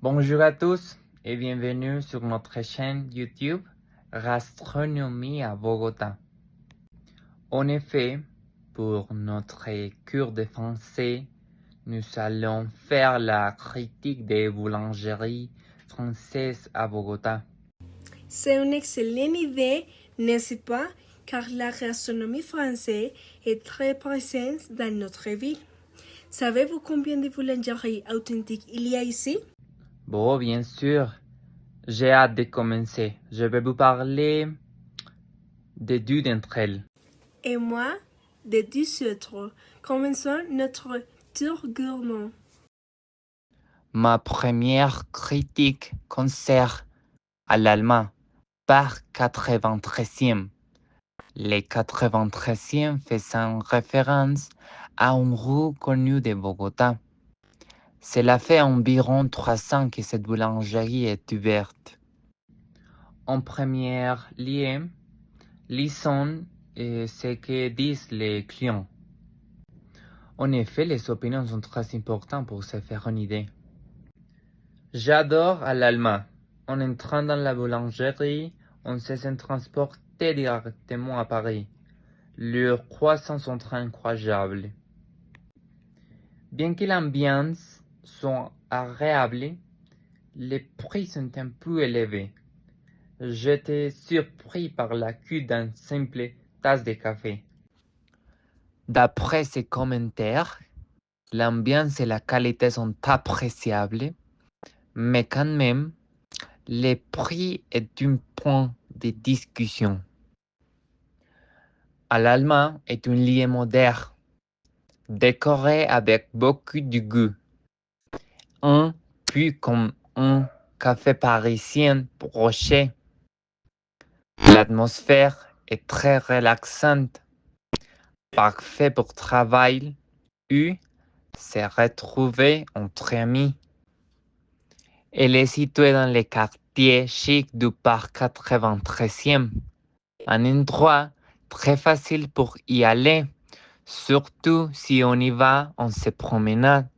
Bonjour à tous et bienvenue sur notre chaîne YouTube Gastronomie à Bogota. En effet, pour notre cours de français, nous allons faire la critique des boulangeries françaises à Bogota. C'est une excellente idée, n'est-ce pas? Car la gastronomie française est très présente dans notre ville. Savez-vous combien de boulangeries authentiques il y a ici? Bon, bien sûr, j'ai hâte de commencer. Je vais vous parler de deux d'entre elles. Et moi, de 10 autres. Commençons notre tour gourmand. Ma première critique concerne à l'allemand par 93e. Les 93e faisant référence à une rue connue de Bogota. Cela fait environ 3 ans que cette boulangerie est ouverte. En premier lieu, lisons ce que disent les clients. En effet, les opinions sont très importantes pour se faire une idée. J'adore à l'allemand. En entrant dans la boulangerie, on se sent transporté directement à Paris. Leurs croissants sont très incroyables. Bien que l'ambiance soit agréable, les prix sont un peu élevés. J'étais surpris par la queue d'une simple tasse de café. D'après ces commentaires, l'ambiance et la qualité sont appréciables, mais quand même, le prix est un point de discussion. À l'allemand est un lieu moderne, décoré avec beaucoup de goût. Un peu comme un café parisien broché. L'atmosphère est très relaxante, parfait pour travailler ou se retrouver entre amis. Elle est située dans le quartier chic du parc 93e, un endroit très facile pour y aller, surtout si on y va en se promenant.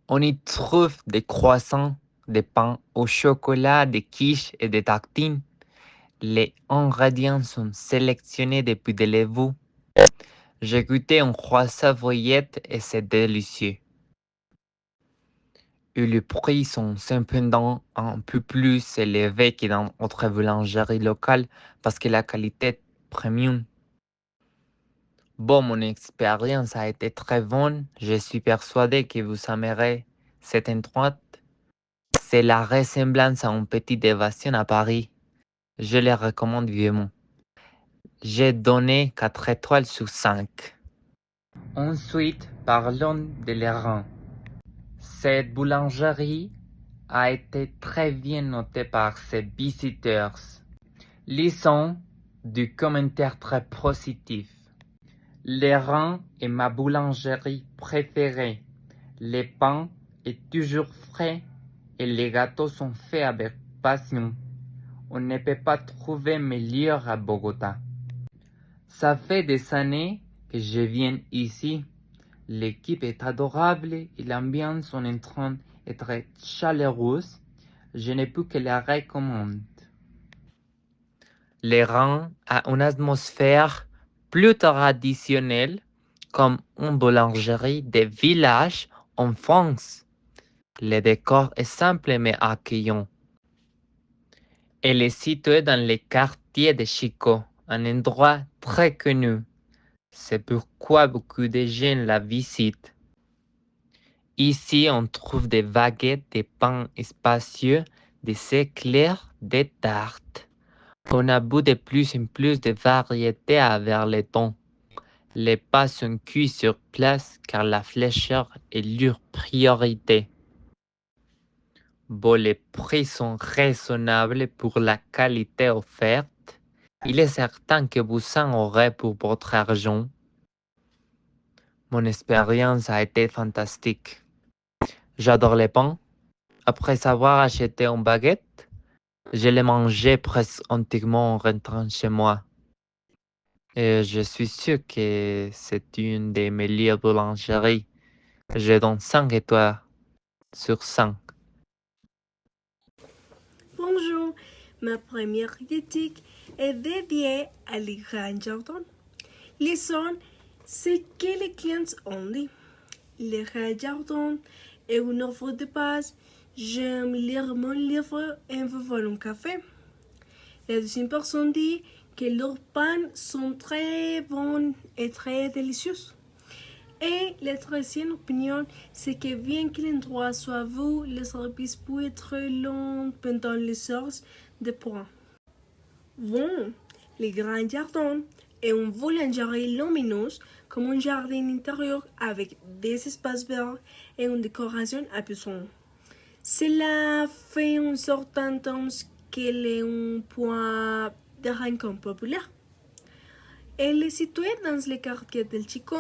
On y trouve des croissants, des pains au chocolat, des quiches et des tartines. Les ingrédients sont sélectionnés depuis de l'Evo. J'ai goûté un croissant voyette et c'est délicieux. Et les prix sont cependant un peu plus élevés que dans notre boulangerie locale parce que la qualité est premium. Bon, mon expérience a été très bonne. Je suis persuadé que vous aimerez cette endroit. C'est la ressemblance à une petite évasion à Paris. Je les recommande vivement. J'ai donné 4 étoiles sur 5. Ensuite, parlons de l'airain. Cette boulangerie a été très bien notée par ses visiteurs. Lisons du commentaire très positif. L'airain est ma boulangerie préférée. Le pain est toujours frais et les gâteaux sont faits avec passion. On ne peut pas trouver meilleur à Bogota. Ça fait des années que je viens ici. L'équipe est adorable et l'ambiance en train est très chaleureuse. Je n'ai pu que la recommander. L'airain a une atmosphère plus traditionnelle comme une boulangerie de village en France. Le décor est simple mais accueillant. Elle est située dans le quartier de Chico, un endroit très connu. C'est pourquoi beaucoup de gens la visitent. Ici, on trouve des baguettes, des pains spacieux, des éclairs, des tartes. On a de plus en plus de variétés vers le temps. Les pas sont cuits sur place car la fraîcheur est leur priorité. Bon, les prix sont raisonnables pour la qualité offerte. Il est certain que vous en aurez pour votre argent. Mon expérience a été fantastique. J'adore les pains. Après avoir acheté une baguette, je l'ai mangé presque entièrement en rentrant chez moi. Et je suis sûr que c'est une des meilleures boulangeries. Je donne 5 étoiles. sur 5. Bonjour, ma première critique est dédiée à les grands jardins. Lisons ce que les clients ont dit. Les grands jardins est une offre de base. J'aime lire mon livre et vous voler un café. La deuxième personne dit que leurs pains sont très bons et très délicieux. Et la troisième opinion, c'est que bien que l'endroit soit beau, le service peut être long pendant les heures de pointe. Bon, les grands jardins est une boulangerie lumineuse comme un jardin intérieur avec des espaces verts et une décoration apaisante. Cela fait en sorte d'entendre qu'elle est un point de rencontre populaire. Elle est située dans le quartier del Chico.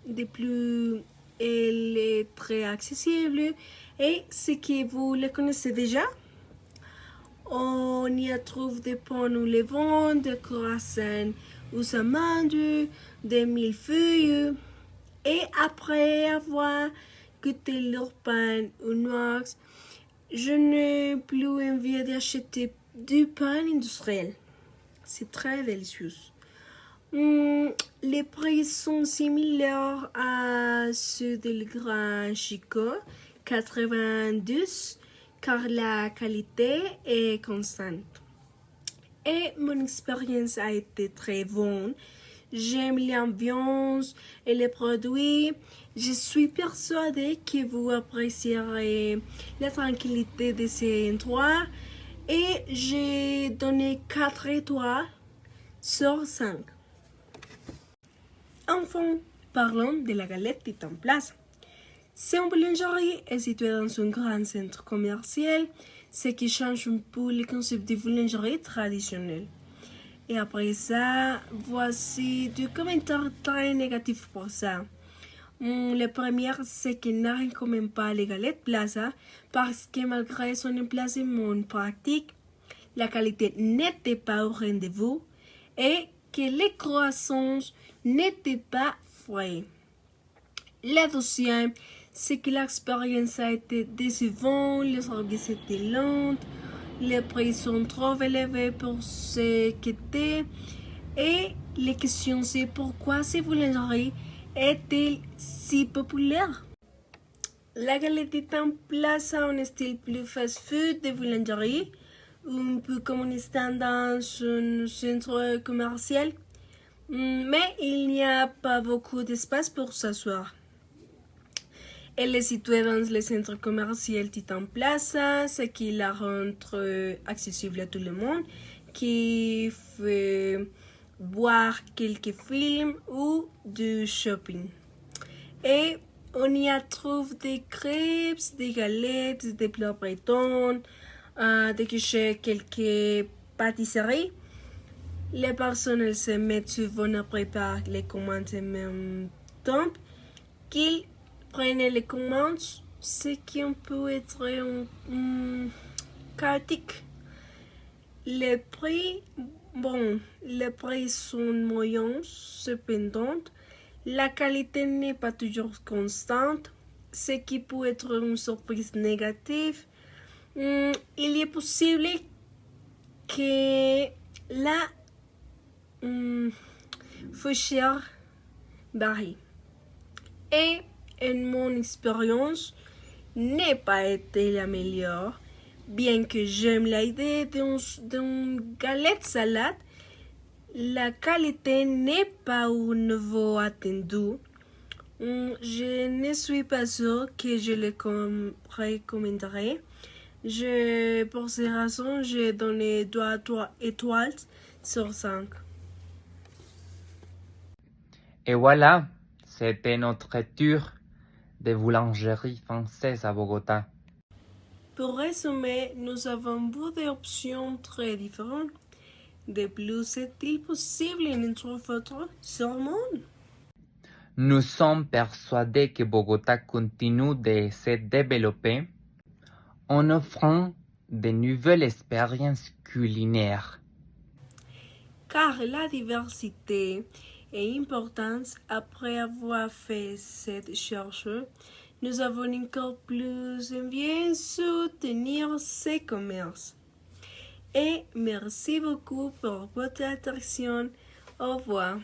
De plus, elle est très accessible et ce que vous le connaissez déjà. On y trouve des pains au levain, des croissants aux amandes, des millefeuilles. Et après avoir goûté leur pain aux noix, je n'ai plus envie d'acheter du pain industriel. C'est très délicieux. Les prix sont similaires à ceux du Grand Chico, 92, car la qualité est constante. Et mon expérience a été très bonne. J'aime l'ambiance et les produits. Je suis persuadée que vous apprécierez la tranquillité de ces endroits. Et j'ai donné 4 étoiles sur 5. Enfin, parlons de la galette Titan Plaza. C'est une boulangerie située dans un grand centre commercial, ce qui change un peu le concept de boulangerie traditionnelle. Et après ça, voici du commentaire très négatif pour ça. Le premier, c'est que ne recommande pas les galettes Plaza parce que malgré son emplacement pratique, la qualité n'était pas au rendez-vous et que les croissants n'étaient pas frais. La deuxième, c'est que l'expérience a été décevante, le service était lent, les prix sont trop élevés pour ce qu'était, et la question c'est pourquoi ces boulangeries est-elle si populaire? La galette en place a un style plus fast-food de boulangerie, un peu comme on est dans un centre commercial, mais il n'y a pas beaucoup d'espace pour s'asseoir. Elle est située dans le centre commercial Titan Plaza, ce qui la rend accessible à tout le monde, qui fait voir quelques films ou du shopping. Et on y trouve des crêpes, des galettes, des plats bretons, des quiches, quelques pâtisseries. Les personnes se mettent souvent à préparer les commandes en même temps qu'ils prennent les commandes, ce qui peut être chaotique. Les prix sont moyens, cependant, la qualité n'est pas toujours constante, ce qui peut être une surprise négative. Il est possible que la fraîcheur varie. Et en mon expérience, n'a pas été la meilleure. Bien que j'aime l'idée d'une galette salade, la qualité n'est pas au niveau attendu. Je ne suis pas sûre que je le recommanderais. Pour ces raisons, j'ai donné 3 étoiles sur 5. Et voilà, c'était notre tour de boulangerie française à Bogota. Pour résumer, nous avons beaucoup d'options très différentes. De plus, est-il possible d'en trouver sur le monde? Nous sommes persuadés que Bogota continue de se développer en offrant de nouvelles expériences culinaires. Car la diversité est importante. Après avoir fait cette recherche, nous avons encore plus envie soutenir ces commerces. Et merci beaucoup pour votre attention. Au revoir.